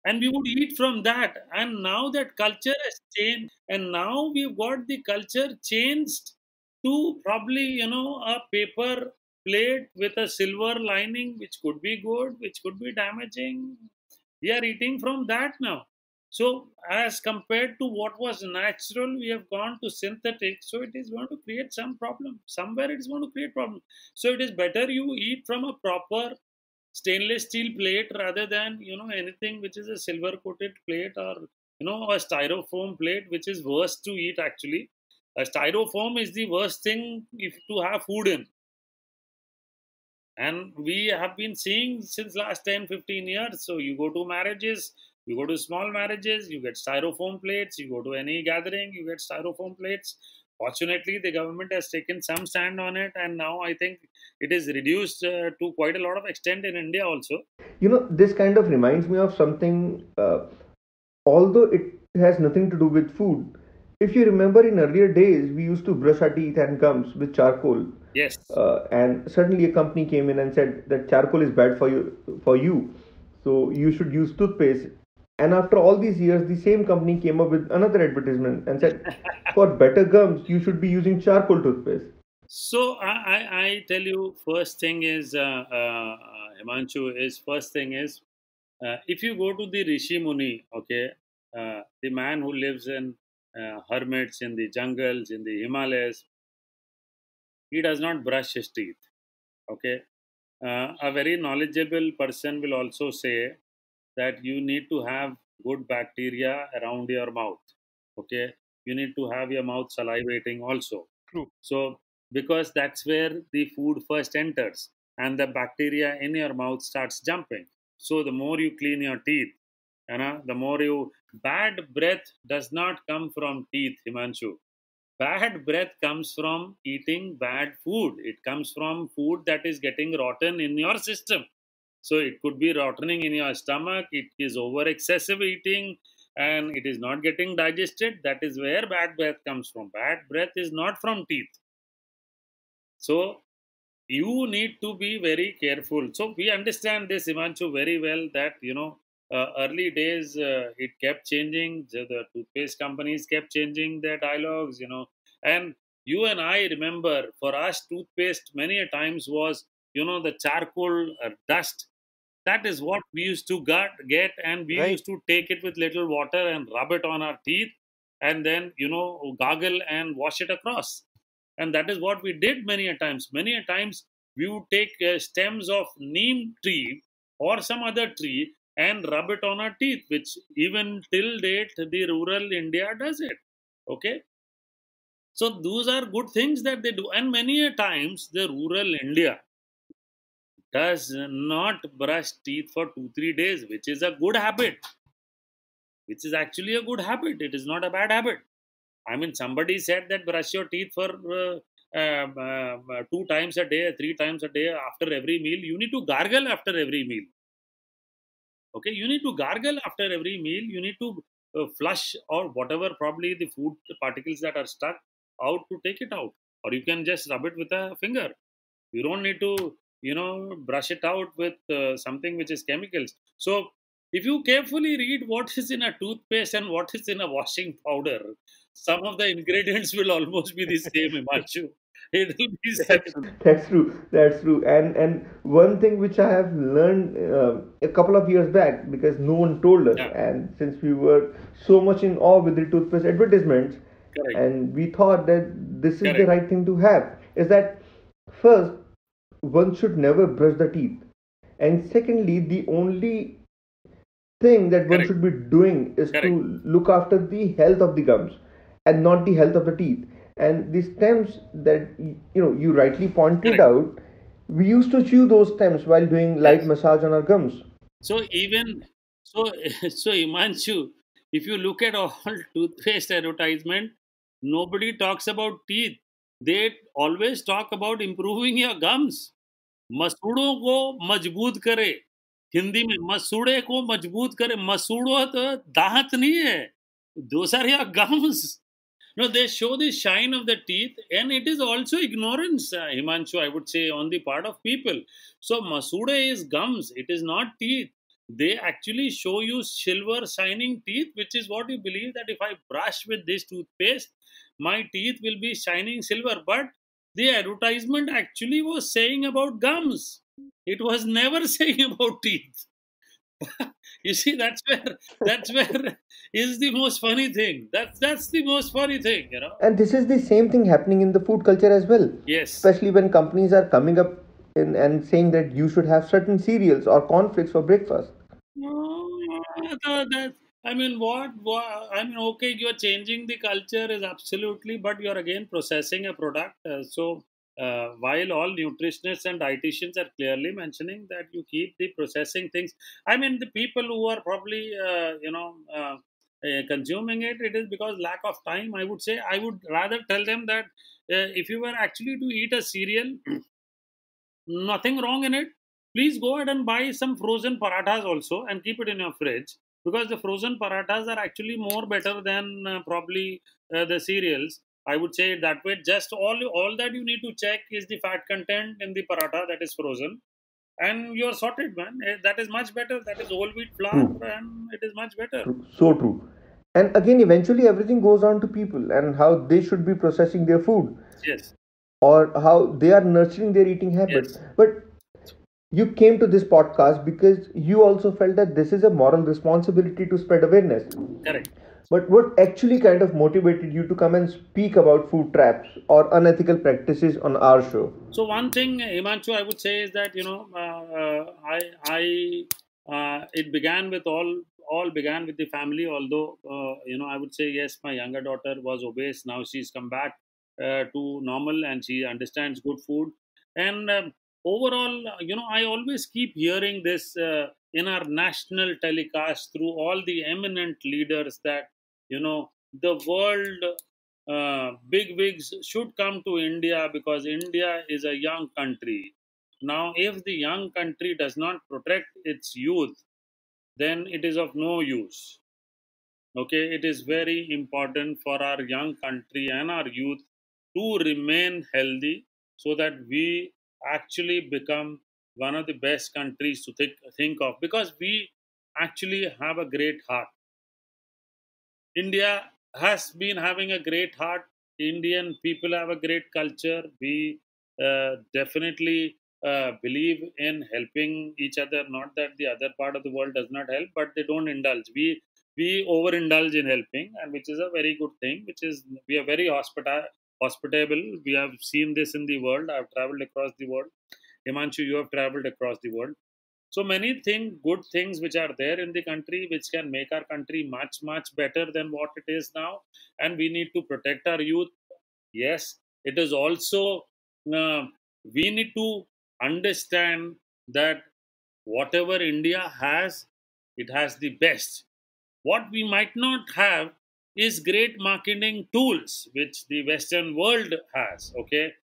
and we would eat from that. And now that culture has changed, and now we've got the culture changed to probably a paper plate with a silver lining, which could be good, which could be damaging. We are eating from that now. So as compared to what was natural, we have gone to synthetic. So it is going to create some problem somewhere. It is going to create problem. So it is better you eat from a proper stainless steel plate rather than anything which is a silver coated plate, or a styrofoam plate, which is worse to eat actually. A styrofoam is the worst thing if to have food in. And we have been seeing since last 10, 15 years. So you go to marriages, you go to small marriages, you get styrofoam plates. You go to any gathering, you get styrofoam plates. Fortunately, the government has taken some stand on it, and now I think it is reduced to quite a lot of extent in India also. This kind of reminds me of something, although it has nothing to do with food. If you remember, in earlier days, we used to brush our teeth and gums with charcoal. Yes. And suddenly a company came in and said that charcoal is bad for you, so you should use toothpaste. And after all these years, the same company came up with another advertisement and said, for better gums, you should be using charcoal toothpaste. So I tell you, first thing is, Himanshu, is first thing is, if you go to the Rishi Muni, okay, the man who lives in hermits in the jungles, in the Himalayas, he does not brush his teeth. Okay, a very knowledgeable person will also say that you need to have good bacteria around your mouth. Okay, you need to have your mouth salivating also. True. So, because that's where the food first enters and the bacteria in your mouth starts jumping. So, the more you clean your teeth, the more you. Bad breath does not come from teeth, Himanshu. Bad breath comes from eating bad food. It comes from food that is getting rotten in your system. So it could be rotting in your stomach. It is over excessive eating and it is not getting digested. That is where bad breath comes from. Bad breath is not from teeth. So you need to be very careful. So we understand this, Imanchu, very well that, early days it kept changing. The toothpaste companies kept changing their dialogues, and you and I remember for us, toothpaste many a times was, the charcoal dust. That is what we used to get, and we Right. used to take it with little water and rub it on our teeth, and then gargle and wash it across. And that is what we did many a times. Many a times we would take stems of neem tree or some other tree and rub it on our teeth, which even till date the rural India does it. Okay, so those are good things that they do, and many a times the rural India does not brush teeth for 2 3 days, which is a good habit. Which is actually a good habit. It is not a bad habit. I mean, somebody said that brush your teeth for 2 times a day, 3 times a day after every meal. You need to gargle after every meal. Okay, you need to gargle after every meal. You need to flush or whatever, probably the food particles that are stuck out, to take it out. Or you can just rub it with a finger. You don't need to, brush it out with something which is chemicals. So, if you carefully read what is in a toothpaste and what is in a washing powder, some of the ingredients will almost be the same, Imanshu. It will be That's, same. that's true. That's true. And one thing which I have learned a couple of years back, because no one told us, Yeah, and since we were so much in awe with the toothpaste advertisements, correct, and we thought that this is the correct, right thing to have, is that first, one should never brush the teeth, and secondly, the only thing that one correct, should be doing is correct, to look after the health of the gums and not the health of the teeth. And the stems that you rightly pointed correct. out, we used to chew those stems while doing light Yes. massage on our gums. So even so, so Imanshu, if you look at all toothpaste advertisement, nobody talks about teeth. They always talk about improving your gums. मसूड़ों को मजबूत करे. हिंदी में मसूड़े को मजबूत करे. मसूड़ो तो दांत नहीं है. Those are your gums. No, they show the shine of the teeth, and it is also ignorance, Himanshu, I would say, on the part of people. So, Masude is gums, it is not teeth. They actually show you silver shining teeth, which is what you believe that if I brush with this toothpaste, my teeth will be shining silver. But the advertisement actually was saying about gums, it was never saying about teeth. You see, that's where is the most funny thing. That's the most funny thing. And this is the same thing happening in the food culture as well, Yes. especially when companies are coming up and saying that you should have certain cereals or cornflakes for breakfast. Oh, that I mean, what? I mean, okay, you're changing the culture is absolutely, but you're again processing a product. While all nutritionists and dietitians are clearly mentioning that you keep the processing things, I mean, the people who are probably, consuming it, it is because lack of time. I would say, I would rather tell them that if you were actually to eat a cereal, nothing wrong in it. Please go ahead and buy some frozen parathas also and keep it in your fridge, because the frozen parathas are actually more better than probably the cereals. I would say it that way. Just all that you need to check is the fat content in the paratha that is frozen, and you're sorted, man. That is much better. That is whole wheat flour, True, and it is much better. true, so true. And again, eventually everything goes on to people and how they should be processing their food Yes, or how they are nurturing their eating habits. yes, But you came to this podcast because you also felt that this is a moral responsibility to spread awareness. correct. But what actually kind of motivated you to come and speak about food traps or unethical practices on our show? So one thing, Himanshu, I would say is that it began with all began with the family. Although I would say yes, my younger daughter was obese. Now she's come back to normal and she understands good food. And overall, I always keep hearing this in our national telecast through all the eminent leaders that the world big wigs should come to India because India is a young country. Now, if the young country does not protect its youth, then it is of no use. Okay, it is very important for our young country and our youth to remain healthy so that we actually become one of the best countries to think of, because we actually have a great heart. India has been having a great heart. Indian people have a great culture. We definitely believe in helping each other. Not that the other part of the world does not help, but they don't indulge. We overindulge in helping, and which is a very good thing. Which is we are very hospitable. We have seen this in the world. I've traveled across the world. Himanshu, you have traveled across the world. So many good things which are there in the country, which can make our country much, much better than what it is now. And we need to protect our youth. Yes, it is also, uh, we need to understand that whatever India has, it has the best. What we might not have is great marketing tools, which the Western world has. Okay.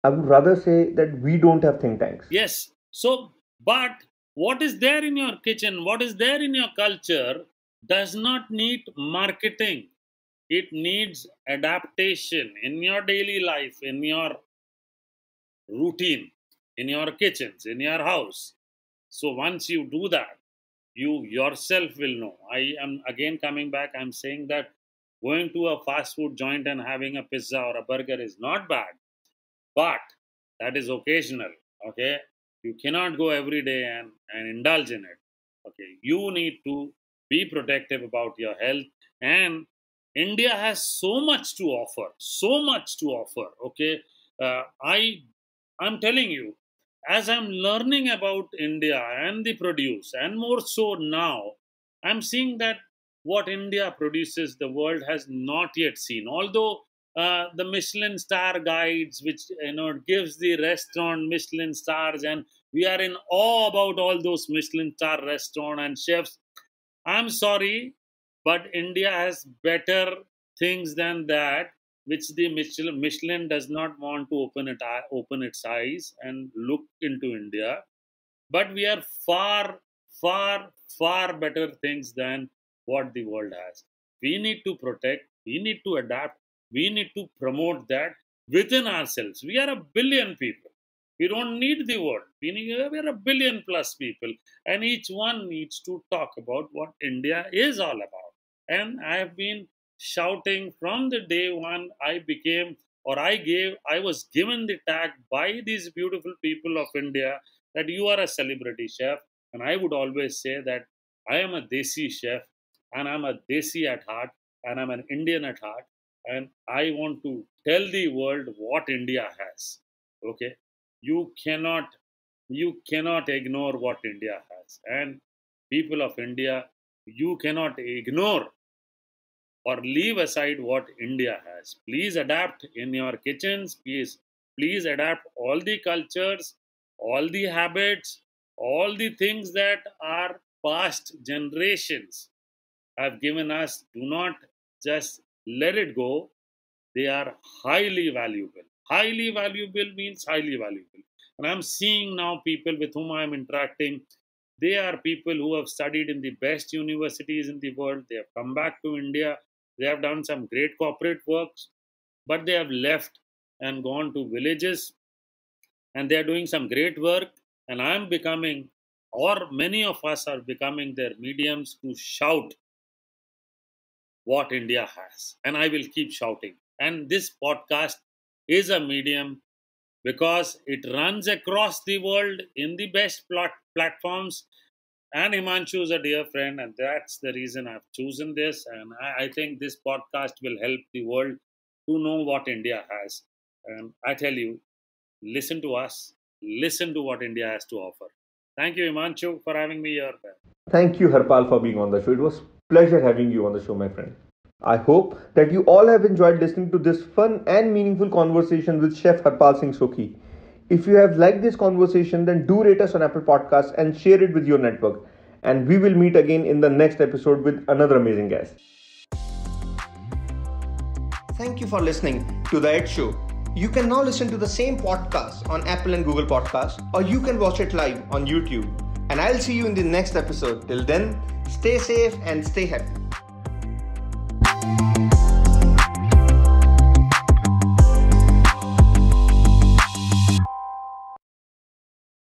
I would rather say that we don't have think tanks. Yes. So, but what is there in your kitchen, what is there in your culture does not need marketing. It needs adaptation in your daily life, in your routine, in your kitchens, in your house. So, once you do that, you yourself will know. I am again coming back, I'm saying that going to a fast food joint and having a pizza or a burger is not bad, but that is occasional. Okay, you cannot go every day and indulge in it. Okay, you need to be protective about your health, and India has so much to offer, so much to offer. Okay, I'm telling you, as I'm learning about India and the produce, and more so now, I'm seeing that what India produces, the world has not yet seen. Although the Michelin star guides, which gives the restaurant Michelin stars, and we are in awe about all those Michelin star restaurant and chefs. I'm sorry, but India has better things than that, which the Michelin does not want to open its eyes and look into India. But we are far, far, far better things than what the world has. We need to protect, we need to adapt, we need to promote that within ourselves. We are a billion people. We don't need the world. We are a billion plus people, and each one needs to talk about what India is all about. And I have been shouting from the day one I became, or I was given the tag by these beautiful people of India that you are a celebrity chef. And I would always say that I am a Desi chef, and I'm a Desi at heart, and I'm an Indian at heart. And I want to tell the world what India has. Okay. You cannot ignore what India has. And people of India, you cannot ignore or leave aside what India has. Please adapt in your kitchens. Please adapt all the cultures, all the habits, all the things that our past generations have given us. Do not just let it go. They are highly valuable. Highly valuable means highly valuable. And I'm seeing now people with whom I'm interacting. They are people who have studied in the best universities in the world. They have come back to India. They have done some great corporate works, but they have left and gone to villages, and they are doing some great work. And I'm becoming, or many of us are becoming, their mediums to shout what India has. And I will keep shouting. And this podcast is a medium because it runs across the world in the best platforms. And Himanshu is a dear friend, and that's the reason I've chosen this. And I think this podcast will help the world to know what India has. And I tell you, listen to us, listen to what India has to offer. Thank you, Himanshu, for having me here. Thank you, Harpal, for being on the show. It was pleasure having you on the show, my friend. I hope that you all have enjoyed listening to this fun and meaningful conversation with Chef Harpal Singh Sokhi. If you have liked this conversation, then do rate us on Apple Podcasts and share it with your network. And we will meet again in the next episode with another amazing guest. Thank you for listening to The Edge Show. You can now listen to the same podcast on Apple and Google Podcasts, or you can watch it live on YouTube. And I'll see you in the next episode. Till then, stay safe and stay happy.